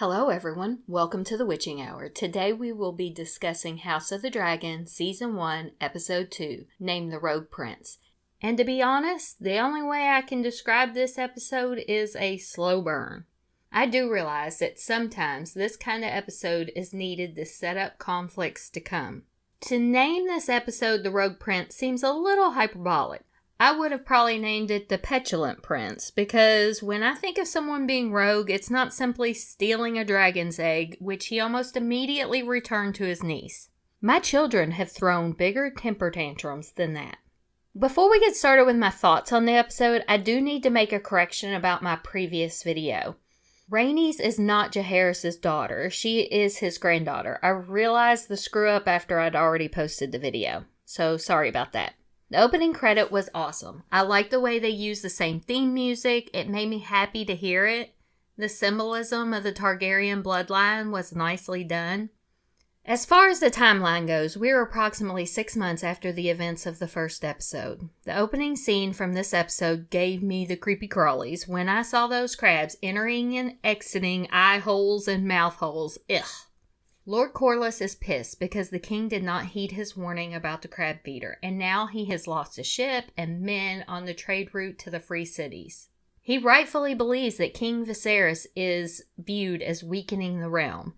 Hello everyone, welcome to the Witching Hour. Today we will be discussing House of the Dragon, Season 1, Episode 2, named The Rogue Prince. And to be honest, the only way I can describe this episode is a slow burn. I do realize that sometimes this kind of episode is needed to set up conflicts to come. To name this episode The Rogue Prince seems a little hyperbolic. I would have probably named it The Petulant Prince, because when I think of someone being rogue, it's not simply stealing a dragon's egg, which he almost immediately returned to his niece. My children have thrown bigger temper tantrums than that. Before we get started with my thoughts on the episode, I do need to make a correction about my previous video. Rhaenys is not Jaehaerys' daughter, she is his granddaughter. I realized the screw up after I'd already posted the video, so sorry about that. The opening credit was awesome. I liked the way they used the same theme music. It made me happy to hear it. The symbolism of the Targaryen bloodline was nicely done. As far as the timeline goes, we're approximately 6 months after the events of the first episode. The opening scene from this episode gave me the creepy crawlies when I saw those crabs entering and exiting eye holes and mouth holes. Ugh. Lord Corlys is pissed because the king did not heed his warning about the crab feeder, and now he has lost a ship and men on the trade route to the free cities. He rightfully believes that King Viserys is viewed as weakening the realm,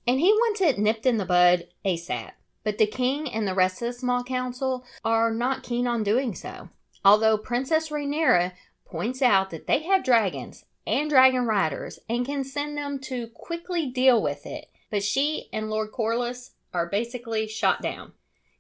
and he wants it nipped in the bud ASAP. But the king and the rest of the small council are not keen on doing so. Although Princess Rhaenyra points out that they have dragons and dragon riders and can send them to quickly deal with it, but she and Lord Corlys are basically shot down.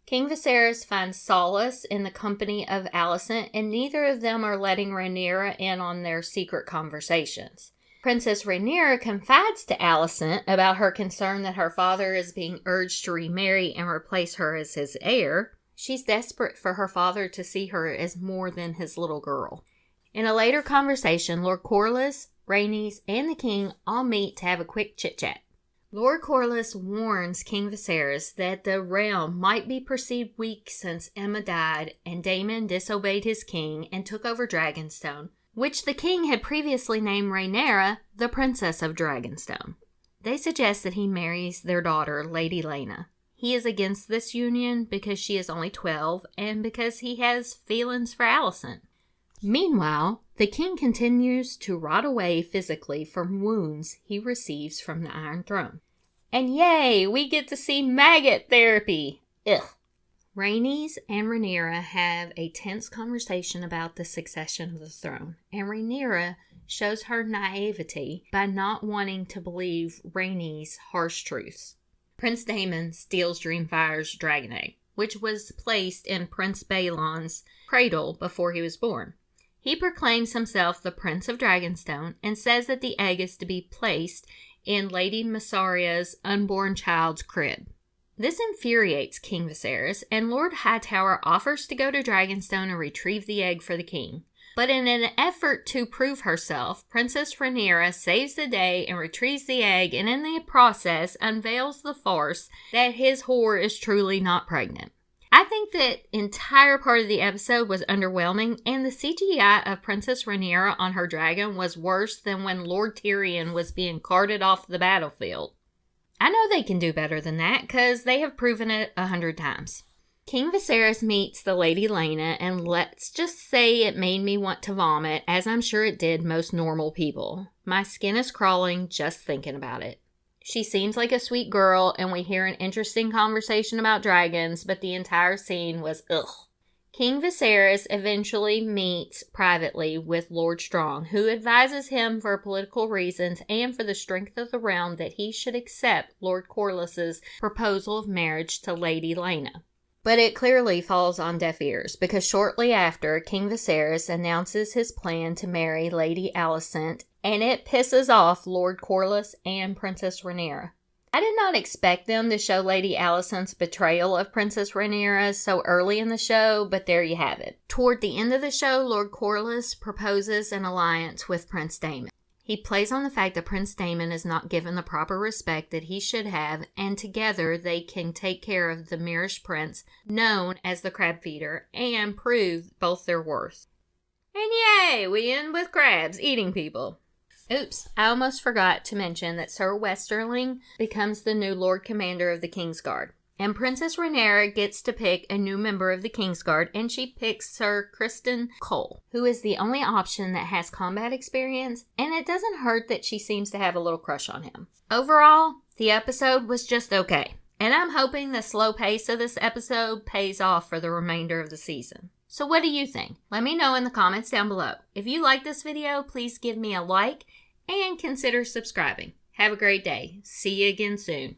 King Viserys finds solace in the company of Alicent, and neither of them are letting Rhaenyra in on their secret conversations. Princess Rhaenyra confides to Alicent about her concern that her father is being urged to remarry and replace her as his heir. She's desperate for her father to see her as more than his little girl. In a later conversation, Lord Corlys, Rhaenys, and the king all meet to have a quick chit-chat. Lord Corlys warns King Viserys that the realm might be perceived weak since Aemma died and Daemon disobeyed his king and took over Dragonstone, which the king had previously named Rhaenyra the Princess of Dragonstone. They suggest that he marries their daughter, Lady Laena. He is against this union because she is only 12 and because he has feelings for Alicent. Meanwhile, the king continues to rot away physically from wounds he receives from the Iron Throne. And yay, we get to see maggot therapy! Ugh. Rhaenys and Rhaenyra have a tense conversation about the succession of the throne, and Rhaenyra shows her naivety by not wanting to believe Rhaenys' harsh truths. Prince Daemon steals Dreamfire's dragon egg, which was placed in Prince Balon's cradle before he was born. He proclaims himself the Prince of Dragonstone and says that the egg is to be placed in Lady Mysaria's unborn child's crib. This infuriates King Viserys, and Lord Hightower offers to go to Dragonstone and retrieve the egg for the king. But in an effort to prove herself, Princess Rhaenyra saves the day and retrieves the egg, and in the process unveils the farce that his whore is truly not pregnant. I think that entire part of the episode was underwhelming, and the CGI of Princess Rhaenyra on her dragon was worse than when Lord Tyrion was being carted off the battlefield. I know they can do better than that, because they have proven it 100 times. King Viserys meets the Lady Laena, and let's just say it made me want to vomit, as I'm sure it did most normal people. My skin is crawling just thinking about it. She seems like a sweet girl, and we hear an interesting conversation about dragons, but the entire scene was ugh. King Viserys eventually meets privately with Lord Strong, who advises him for political reasons and for the strength of the realm that he should accept Lord Corlys' proposal of marriage to Lady Laena. But it clearly falls on deaf ears, because shortly after, King Viserys announces his plan to marry Lady Alicent, and it pisses off Lord Corlys and Princess Rhaenyra. I did not expect them to show Lady Alicent's betrayal of Princess Rhaenyra so early in the show, but there you have it. Toward the end of the show, Lord Corlys proposes an alliance with Prince Daemon. He plays on the fact that Prince Daemon is not given the proper respect that he should have, and together they can take care of the Myrish Prince, known as the Crab Feeder, and prove both their worth. And yay, we end with crabs eating people. Oops, I almost forgot to mention that Sir Westerling becomes the new Lord Commander of the Kingsguard. And Princess Rhaenyra gets to pick a new member of the Kingsguard, and she picks Sir Criston Cole, who is the only option that has combat experience, and it doesn't hurt that she seems to have a little crush on him. Overall, the episode was just okay, and I'm hoping the slow pace of this episode pays off for the remainder of the season. So what do you think? Let me know in the comments down below. If you like this video, please give me a like and consider subscribing. Have a great day. See you again soon.